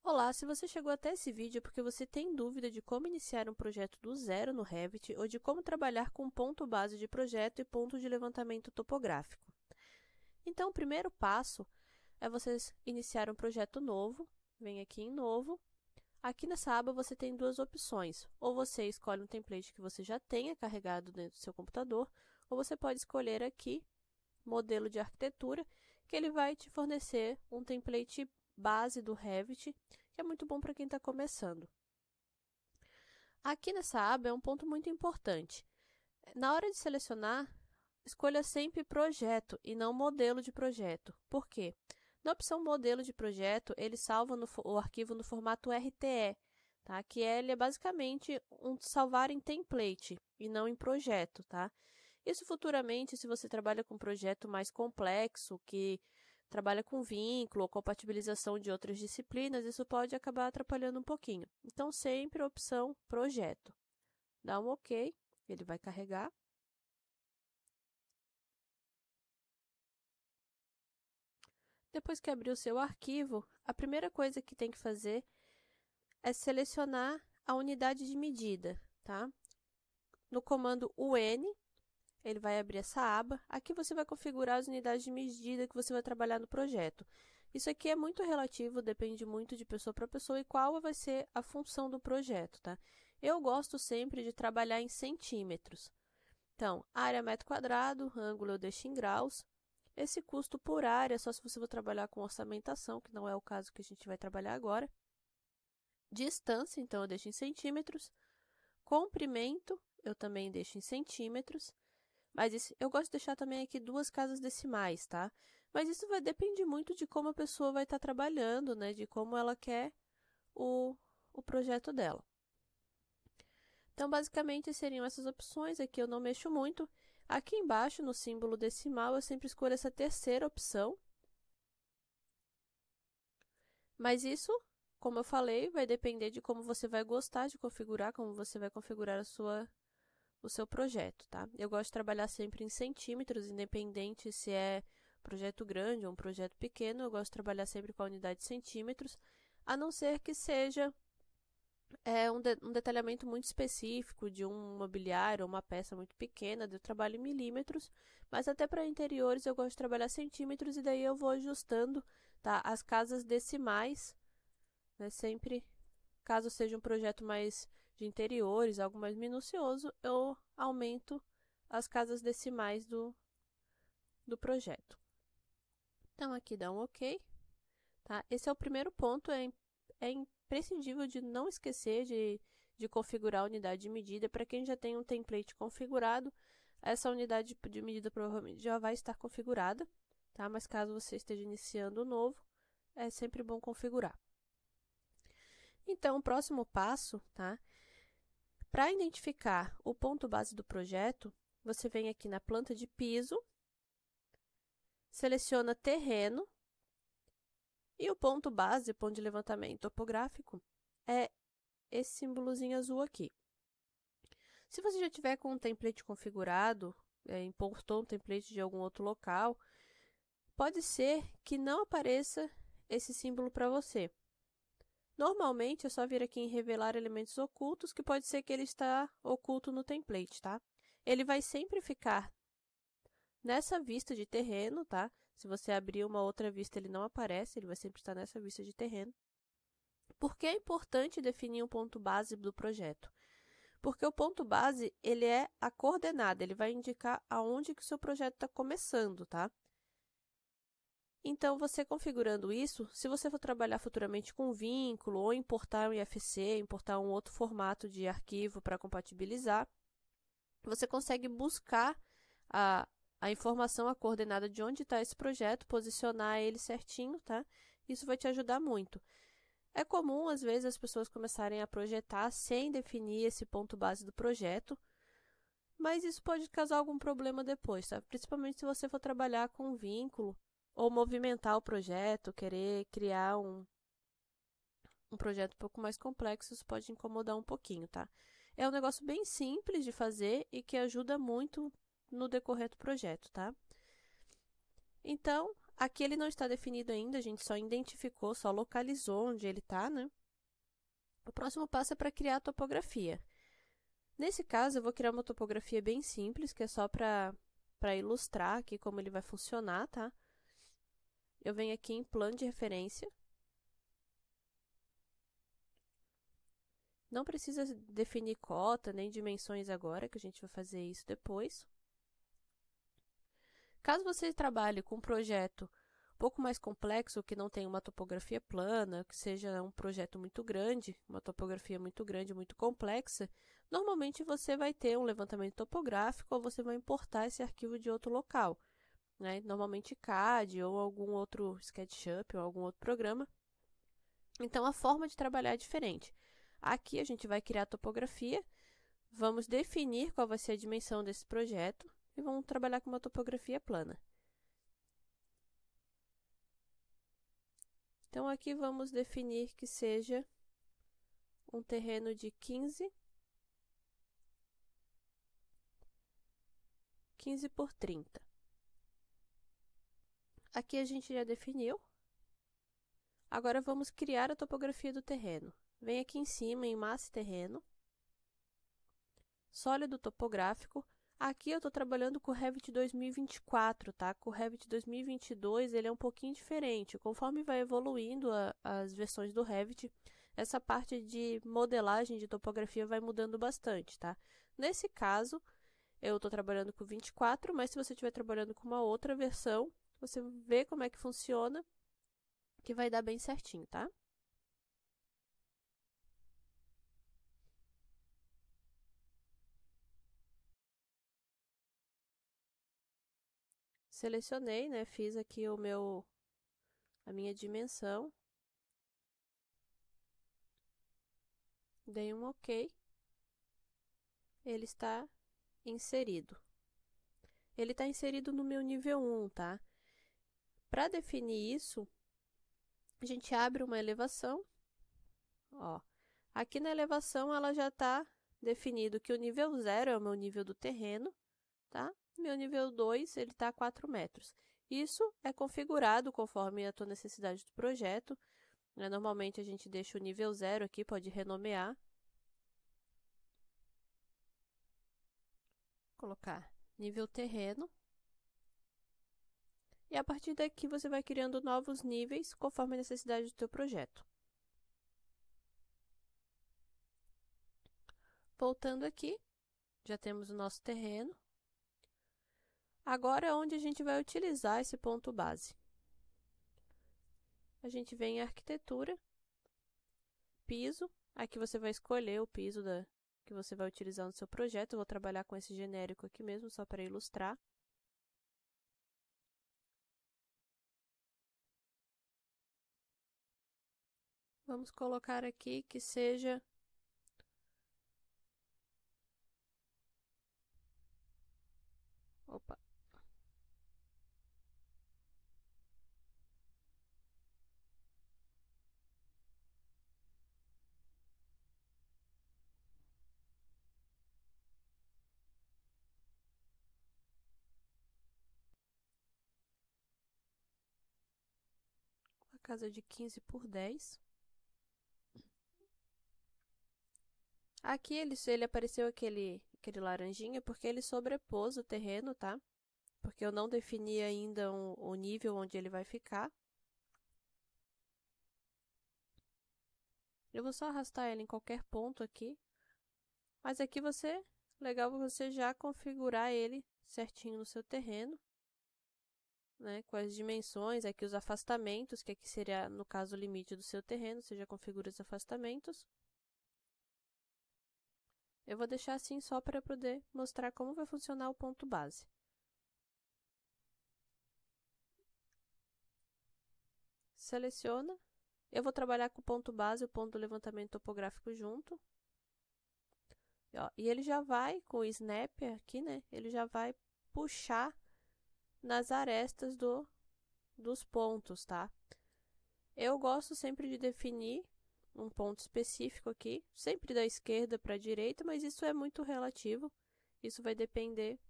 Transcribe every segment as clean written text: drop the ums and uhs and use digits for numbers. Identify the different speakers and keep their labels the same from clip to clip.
Speaker 1: Olá, se você chegou até esse vídeo é porque você tem dúvida de como iniciar um projeto do zero no Revit ou de como trabalhar com ponto base de projeto e ponto de levantamento topográfico. Então, o primeiro passo é você iniciar um projeto novo. Vem aqui em Novo. Aqui nessa aba você tem duas opções. Ou você escolhe um template que você já tenha carregado dentro do seu computador, ou você pode escolher aqui Modelo de Arquitetura, que ele vai te fornecer um template base do Revit, que é muito bom para quem está começando. Aqui nessa aba é um ponto muito importante. Na hora de selecionar, escolha sempre projeto e não modelo de projeto. Por quê? Na opção modelo de projeto, ele salva o arquivo no formato RTE, tá? Que ele é basicamente um salvar em template e não em projeto, tá? Isso futuramente, se você trabalha com um projeto mais complexo, que trabalha com vínculo ou compatibilização de outras disciplinas, isso pode acabar atrapalhando um pouquinho. Então, sempre a opção projeto. Dá um OK, ele vai carregar. Depois que abrir o seu arquivo, a primeira coisa que tem que fazer é selecionar a unidade de medida, tá? No comando UN, ele vai abrir essa aba. Aqui você vai configurar as unidades de medida que você vai trabalhar no projeto. Isso aqui é muito relativo, depende muito de pessoa para pessoa e qual vai ser a função do projeto, tá? Eu gosto sempre de trabalhar em centímetros. Então, área metro quadrado, ângulo eu deixo em graus. Esse custo por área, só se você for trabalhar com orçamentação, que não é o caso que a gente vai trabalhar agora. Distância, então, eu deixo em centímetros. Comprimento, eu também deixo em centímetros. Mas eu gosto de deixar também aqui duas casas decimais, tá? Mas isso vai depender muito de como a pessoa vai estar trabalhando, né? De como ela quer o projeto dela. Então, basicamente, seriam essas opções. Aqui eu não mexo muito. Aqui embaixo, no símbolo decimal, eu sempre escolho essa terceira opção. Mas isso, como eu falei, vai depender de como você vai gostar de configurar, como você vai configurar o seu projeto, tá? Eu gosto de trabalhar sempre em centímetros, independente se é projeto grande ou um projeto pequeno, eu gosto de trabalhar sempre com a unidade de centímetros, a não ser que seja um detalhamento muito específico de um mobiliário ou uma peça muito pequena, eu trabalho em milímetros, mas até para interiores eu gosto de trabalhar centímetros e daí eu vou ajustando, tá? As casas decimais, né? Sempre, caso seja um projeto mais de interiores, algo mais minucioso, eu aumento as casas decimais do projeto. Então, aqui dá um OK. Tá? Esse é o primeiro ponto, é imprescindível de não esquecer de configurar a unidade de medida. Para quem já tem um template configurado, essa unidade de medida provavelmente já vai estar configurada, tá? Mas caso você esteja iniciando o novo, é sempre bom configurar. Então, o próximo passo, tá? Para identificar o ponto base do projeto, você vem aqui na planta de piso, seleciona terreno, e o ponto base, ponto de levantamento topográfico, é esse símbolozinho azul aqui. Se você já tiver com um template configurado, importou um template de algum outro local, pode ser que não apareça esse símbolo para você. Normalmente, é só vir aqui em revelar elementos ocultos, que pode ser que ele está oculto no template, tá? Ele vai sempre ficar nessa vista de terreno, tá? Se você abrir uma outra vista, ele não aparece, ele vai sempre estar nessa vista de terreno. Por que é importante definir um ponto base do projeto? Porque o ponto base, ele é a coordenada, ele vai indicar aonde que o seu projeto está começando, tá? Então, você configurando isso, se você for trabalhar futuramente com vínculo ou importar um IFC, importar um outro formato de arquivo para compatibilizar, você consegue buscar a informação, a coordenada de onde está esse projeto, posicionar ele certinho, tá? Isso vai te ajudar muito. É comum, às vezes, as pessoas começarem a projetar sem definir esse ponto base do projeto, mas isso pode causar algum problema depois, tá? Principalmente se você for trabalhar com um vínculo ou movimentar o projeto, querer criar um projeto um pouco mais complexo, isso pode incomodar um pouquinho, tá? É um negócio bem simples de fazer e que ajuda muito no decorrer do projeto, tá? Então, Aqui ele não está definido ainda, a gente só identificou, só localizou onde ele está, né? O próximo passo é para criar a topografia. Nesse caso, eu vou criar uma topografia bem simples, que é só para ilustrar aqui como ele vai funcionar, tá? Eu venho aqui em plano de referência. Não precisa definir cota nem dimensões agora, que a gente vai fazer isso depois. Caso você trabalhe com um projeto um pouco mais complexo, que não tenha uma topografia plana, que seja um projeto muito grande, uma topografia muito grande, muito complexa, normalmente você vai ter um levantamento topográfico ou você vai importar esse arquivo de outro local, né? Normalmente CAD ou algum outro SketchUp ou algum outro programa. Então, a forma de trabalhar é diferente. Aqui a gente vai criar a topografia, vamos definir qual vai ser a dimensão desse projeto e vamos trabalhar com uma topografia plana. Então, aqui vamos definir que seja um terreno de 15 por 30. Aqui a gente já definiu. Agora vamos criar a topografia do terreno. Vem aqui em cima em Massa e Terreno, Sólido Topográfico. Aqui eu estou trabalhando com o Revit 2024, tá? Com o Revit 2022 ele é um pouquinho diferente. Conforme vai evoluindo as versões do Revit, essa parte de modelagem de topografia vai mudando bastante, tá? Nesse caso, eu estou trabalhando com 24, mas se você estiver trabalhando com uma outra versão, você vê como é que funciona, que vai dar bem certinho, tá? Selecionei, né? Fiz aqui a minha dimensão. Dei um OK. Ele está inserido. Ele está inserido no meu nível 1, tá? Para definir isso, a gente abre uma elevação. Ó. Aqui na elevação, ela já está definido que o nível 0 é o meu nível do terreno, tá? Meu nível 2, ele está a 4 metros. Isso é configurado conforme a tua necessidade do projeto. Normalmente, a gente deixa o nível 0 aqui, pode renomear. Colocar nível terreno. E a partir daqui você vai criando novos níveis conforme a necessidade do teu projeto. Voltando aqui, já temos o nosso terreno. Agora é onde a gente vai utilizar esse ponto base. A gente vem em arquitetura, piso. Aqui você vai escolher o piso que você vai utilizar no seu projeto. Eu vou trabalhar com esse genérico aqui mesmo, só para ilustrar. Vamos colocar aqui que seja Opa. Uma casa de 15 por 10. Aqui ele apareceu aquele laranjinha porque ele sobrepôs o terreno, tá? Porque eu não defini ainda o nível onde ele vai ficar. Eu vou só arrastar ele em qualquer ponto aqui. Mas aqui legal você já configurar ele certinho no seu terreno, né? Com as dimensões, aqui os afastamentos, que aqui seria, no caso, o limite do seu terreno. Você já configura os afastamentos. Eu vou deixar assim só para poder mostrar como vai funcionar o ponto base. Seleciona. Eu vou trabalhar com o ponto base e o ponto do levantamento topográfico junto. E ele já vai, com o snap aqui, né? Ele já vai puxar nas arestas dos pontos, tá? Eu gosto sempre de definir um ponto específico aqui, sempre da esquerda para a direita, mas isso é muito relativo. Isso vai depender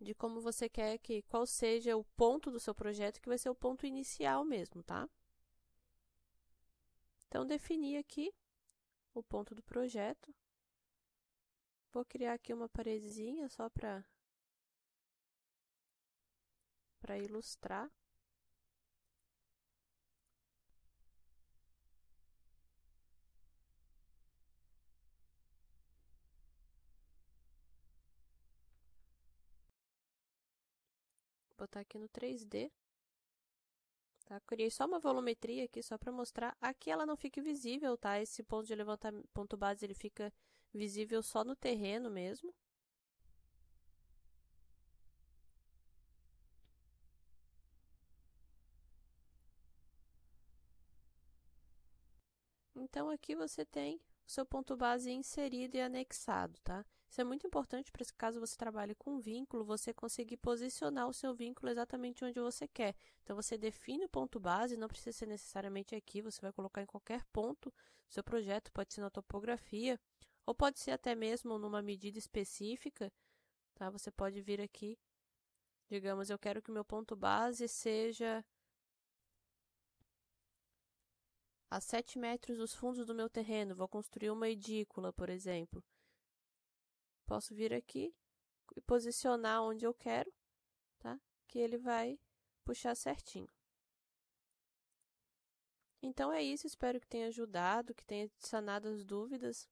Speaker 1: de como você quer qual seja o ponto do seu projeto, que vai ser o ponto inicial mesmo, tá? Então, definir aqui o ponto do projeto. Vou criar aqui uma paredezinha só para ilustrar. Vou botar aqui no 3D. Tá? Criei só uma volumetria aqui, só para mostrar. Aqui ela não fica visível, tá? Esse ponto de levantamento, ponto base, ele fica visível só no terreno mesmo. Então, aqui você tem o seu ponto base inserido e anexado, tá? Isso é muito importante para caso você trabalhe com vínculo, você conseguir posicionar o seu vínculo exatamente onde você quer. Então, você define o ponto base, não precisa ser necessariamente aqui, você vai colocar em qualquer ponto do seu projeto, pode ser na topografia, ou pode ser até mesmo numa medida específica, tá? Você pode vir aqui, digamos, eu quero que o meu ponto base seja a 7 metros dos fundos do meu terreno, vou construir uma edícula, por exemplo. Posso vir aqui e posicionar onde eu quero, tá? Que ele vai puxar certinho. Então é isso, espero que tenha ajudado, que tenha sanado as dúvidas.